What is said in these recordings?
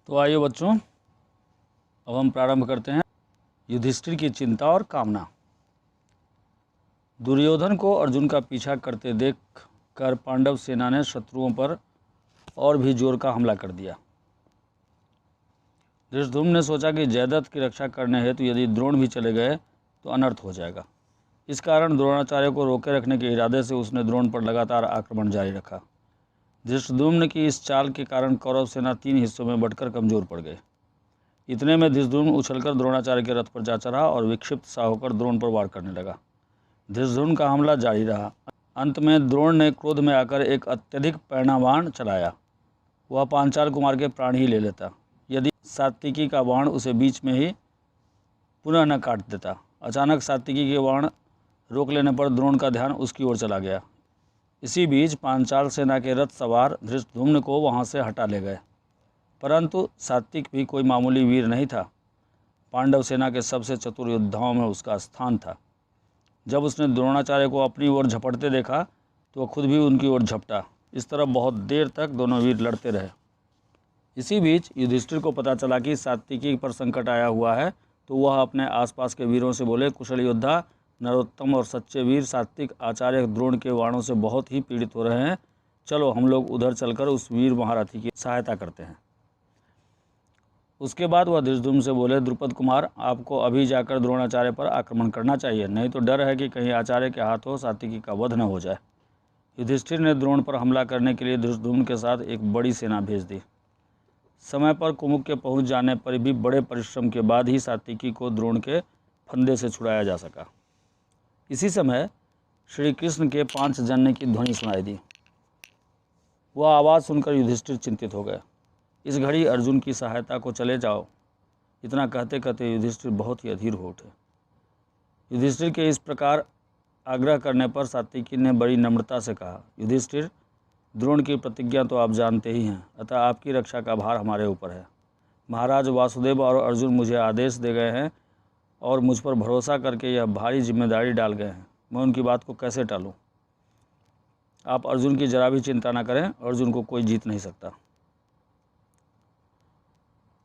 तो आइए बच्चों, अब हम प्रारंभ करते हैं युधिष्ठिर की चिंता और कामना। दुर्योधन को अर्जुन का पीछा करते देख कर पांडव सेना ने शत्रुओं पर और भी जोर का हमला कर दिया। धृष्टद्युम्न ने सोचा कि जयद्रथ की रक्षा करने हेतु यदि द्रोण भी चले गए तो अनर्थ हो जाएगा। इस कारण द्रोणाचार्य को रोके रखने के इरादे से उसने द्रोण पर लगातार आक्रमण जारी रखा। धृष्टद्युम्न की इस चाल के कारण कौरव सेना 3 हिस्सों में बंटकर कमजोर पड़ गई। इतने में धृष्टद्युम्न उछलकर द्रोणाचार्य के रथ पर जा चढ़ा और विक्षिप्त सा होकर द्रोण पर वार करने लगा। धृष्टद्युम्न का हमला जारी रहा। अंत में द्रोण ने क्रोध में आकर एक अत्यधिक पैना बाण चलाया। वह पांचाल कुमार के प्राण ही ले लेता यदि सात्विकी का बाण उसे बीच में ही पुनः न काट देता। अचानक सात्विकी के बाण रोक लेने पर द्रोण का ध्यान उसकी ओर चला गया। इसी बीच पांचाल सेना के रथ सवार धृष्टद्युम्न को वहां से हटा ले गए, परंतु सात्विक भी कोई मामूली वीर नहीं था। पांडव सेना के सबसे चतुर योद्धाओं में उसका स्थान था। जब उसने द्रोणाचार्य को अपनी ओर झपटते देखा तो वह खुद भी उनकी ओर झपटा। इस तरह बहुत देर तक दोनों वीर लड़ते रहे। इसी बीच युधिष्ठिर को पता चला कि सात्विकी पर संकट आया हुआ है, तो वह अपने आसपास के वीरों से बोले, कुशल योद्धा, नरोत्तम और सच्चे वीर सात्विक आचार्य द्रोण के बाणों से बहुत ही पीड़ित हो रहे हैं। चलो हम लोग उधर चलकर उस वीर महारथी की सहायता करते हैं। उसके बाद वह धृष्टद्युम्न से बोले, द्रुपद कुमार, आपको अभी जाकर द्रोणाचार्य पर आक्रमण करना चाहिए, नहीं तो डर है कि कहीं आचार्य के हाथों सात्विकी का वध न हो जाए। युधिष्ठिर ने द्रोण पर हमला करने के लिए धृष्टद्युम्न के साथ एक बड़ी सेना भेज दी। समय पर कुमुक के पहुंच जाने पर भी बड़े परिश्रम के बाद ही सात्विकी को द्रोण के फंदे से छुड़ाया जा सका। इसी समय श्री कृष्ण के 5 जन्य की ध्वनि सुनाई दी। वह आवाज़ सुनकर युधिष्ठिर चिंतित हो गए। इस घड़ी अर्जुन की सहायता को चले जाओ। इतना कहते कहते युधिष्ठिर बहुत ही अधीर हो उठे। युधिष्ठिर के इस प्रकार आग्रह करने पर सात्विकी ने बड़ी नम्रता से कहा, युधिष्ठिर, द्रोण की प्रतिज्ञा तो आप जानते ही हैं, अतः आपकी रक्षा का भार हमारे ऊपर है। महाराज वासुदेव और अर्जुन मुझे आदेश दे गए हैं और मुझ पर भरोसा करके यह भारी जिम्मेदारी डाल गए हैं। मैं उनकी बात को कैसे टालूं? आप अर्जुन की जरा भी चिंता न करें, अर्जुन को कोई जीत नहीं सकता।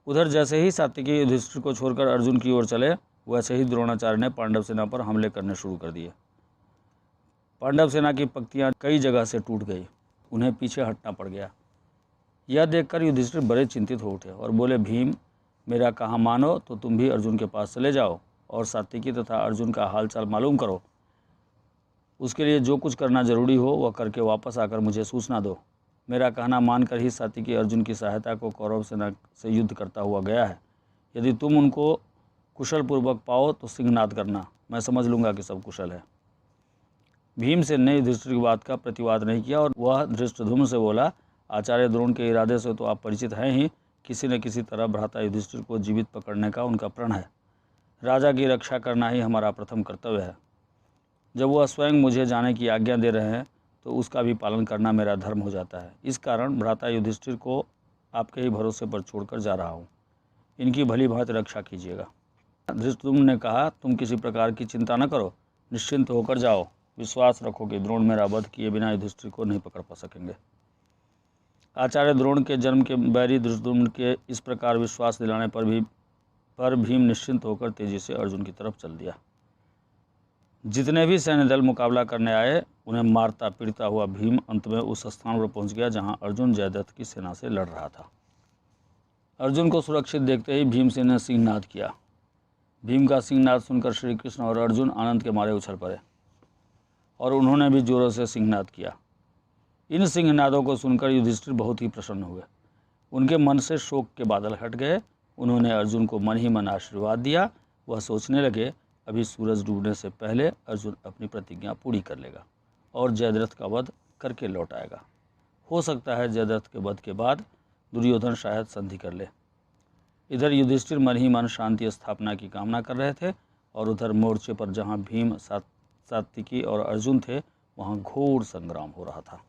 उधर जैसे ही सात्विकी युधिष्ठिर को छोड़कर अर्जुन की ओर चले, वैसे ही द्रोणाचार्य ने पांडव सेना पर हमले करने शुरू कर दिए। पांडव सेना की पंक्तियां कई जगह से टूट गई। उन्हें पीछे हटना पड़ गया। यह देखकर युधिष्ठिर बड़े चिंतित हो उठे और बोले, भीम, मेरा कहा मानो तो तुम भी अर्जुन के पास चले जाओ और सात्विकी तथा अर्जुन का हालचाल मालूम करो। उसके लिए जो कुछ करना जरूरी हो वह करके वापस आकर मुझे सूचना दो। मेरा कहना मानकर ही सात्विकी अर्जुन की सहायता को कौरव सेना से युद्ध करता हुआ गया है। यदि तुम उनको कुशलपूर्वक पाओ तो सिंहनाद करना, मैं समझ लूँगा कि सब कुशल है। भीमसेन ने युधिष्ठिर की बात का प्रतिवाद नहीं किया और वह धृष्टद्युम्न से बोला, आचार्य द्रोण के इरादे से तो आप परिचित हैं ही। किसी न किसी तरह भ्राता युधिष्ठिर को जीवित पकड़ने का उनका प्रण है। राजा की रक्षा करना ही हमारा प्रथम कर्तव्य है। जब वह स्वयं मुझे जाने की आज्ञा दे रहे हैं तो उसका भी पालन करना मेरा धर्म हो जाता है। इस कारण भ्राता युधिष्ठिर को आपके ही भरोसे पर छोड़कर जा रहा हूँ। इनकी भली भांति रक्षा कीजिएगा। धृष्टद्युम्न ने कहा, तुम किसी प्रकार की चिंता न करो, निश्चिंत होकर जाओ। विश्वास रखो कि द्रोण मेरा वध किए बिना युधिष्ठिर को नहीं पकड़ पा सकेंगे। आचार्य द्रोण के जन्म के बैरी धृष्टद्युम्न के इस प्रकार विश्वास दिलाने पर भीम निश्चिंत होकर तेजी से अर्जुन की तरफ चल दिया। जितने भी सैन्य दल मुकाबला करने आए, उन्हें मारता पीड़ता हुआ भीम अंत में उस स्थान पर पहुंच गया जहां अर्जुन जयद्रथ की सेना से लड़ रहा था। अर्जुन को सुरक्षित देखते ही भीमसेन ने सिंहनाद किया। भीम का सिंहनाद सुनकर श्री कृष्ण और अर्जुन आनंद के मारे उछल पड़े और उन्होंने भी जोरों से सिंहनाद किया। इन सिंहनादों को सुनकर युधिष्ठिर बहुत ही प्रसन्न हुए। उनके मन से शोक के बादल हट गए। उन्होंने अर्जुन को मन ही मन आशीर्वाद दिया। वह सोचने लगे, अभी सूरज डूबने से पहले अर्जुन अपनी प्रतिज्ञा पूरी कर लेगा और जयद्रथ का वध करके लौट आएगा। हो सकता है जयद्रथ के वध के बाद दुर्योधन शायद संधि कर ले। इधर युधिष्ठिर मन ही मन शांति स्थापना की कामना कर रहे थे और उधर मोर्चे पर जहाँ भीम, सात्विकी और अर्जुन थे, वहाँ घोर संग्राम हो रहा था।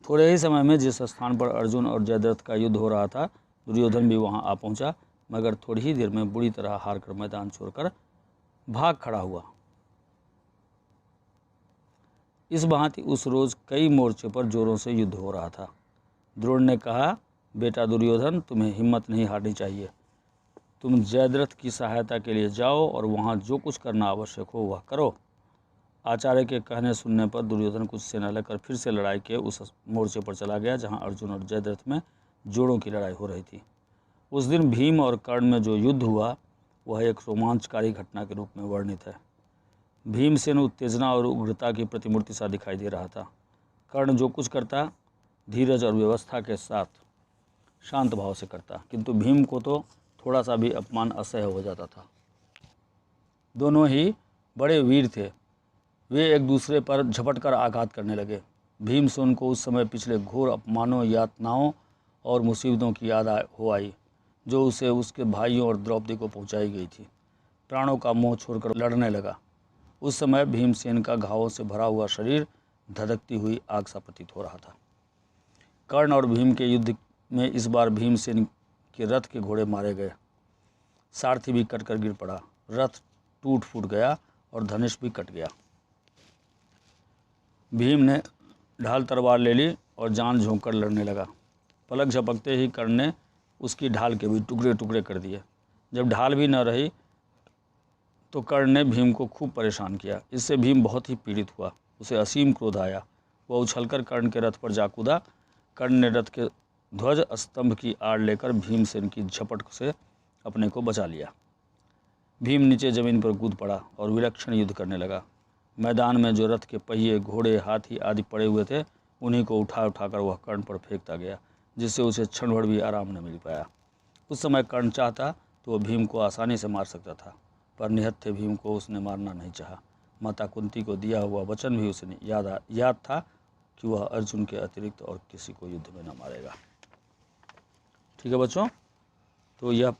थोड़े ही समय में जिस स्थान पर अर्जुन और जयद्रथ का युद्ध हो रहा था, दुर्योधन भी वहां आ पहुंचा, मगर थोड़ी ही देर में बुरी तरह हार कर मैदान छोड़कर भाग खड़ा हुआ। इस भांति उस रोज कई मोर्चे पर जोरों से युद्ध हो रहा था। द्रोण ने कहा, बेटा दुर्योधन, तुम्हें हिम्मत नहीं हारनी चाहिए। तुम जयद्रथ की सहायता के लिए जाओ और वहाँ जो कुछ करना आवश्यक हो वह करो। आचार्य के कहने सुनने पर दुर्योधन कुछ सेना लेकर फिर से लड़ाई के उस मोर्चे पर चला गया जहाँ अर्जुन और जयद्रथ में जोड़ों की लड़ाई हो रही थी। उस दिन भीम और कर्ण में जो युद्ध हुआ वह एक रोमांचकारी घटना के रूप में वर्णित है। भीमसेन उत्तेजना और उग्रता की प्रतिमूर्ति सा दिखाई दे रहा था। कर्ण जो कुछ करता धीरज और व्यवस्था के साथ शांत भाव से करता, किंतु भीम को तो थोड़ा सा भी अपमान असह्य हो जाता था। दोनों ही बड़े वीर थे। वे एक दूसरे पर झपट कर आघात करने लगे। भीमसेन को उस समय पिछले घोर अपमानों, यातनाओं और मुसीबतों की याद हो आई जो उसे उसके भाइयों और द्रौपदी को पहुंचाई गई थी। प्राणों का मोह छोड़कर लड़ने लगा। उस समय भीमसेन का घावों से भरा हुआ शरीर धधकती हुई आग सा प्रतीत हो रहा था। कर्ण और भीम के युद्ध में इस बार भीमसेन के रथ के घोड़े मारे गए। सारथी भी कटकर गिर पड़ा। रथ टूट फूट गया और धनुष भी कट गया। भीम ने ढाल तलवार ले ली और जान झोंक कर लड़ने लगा। पलक झपकते ही कर्ण ने उसकी ढाल के भी टुकड़े टुकड़े कर दिए। जब ढाल भी न रही तो कर्ण ने भीम को खूब परेशान किया। इससे भीम बहुत ही पीड़ित हुआ। उसे असीम क्रोध आया। वह उछलकर कर्ण के रथ पर जा कूदा। कर्ण ने रथ के ध्वज स्तंभ की आड़ लेकर भीमसेन की झपट से अपने को बचा लिया। भीम नीचे जमीन पर कूद पड़ा और विलक्षण युद्ध करने लगा। मैदान में जो रथ के पहिए, घोड़े, हाथी आदि पड़े हुए थे उन्हीं को उठा उठाकर वह कर्ण पर फेंकता गया, जिससे उसे क्षण भर भी आराम न मिल पाया। उस समय कर्ण चाहता तो वह भीम को आसानी से मार सकता था, पर निहत्थे भीम को उसने मारना नहीं चाहा। माता कुंती को दिया हुआ वचन भी उसे याद था कि वह अर्जुन के अतिरिक्त और किसी को युद्ध में न मारेगा। ठीक है बच्चों, तो यह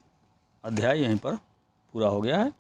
अध्याय यहीं पर पूरा हो गया है।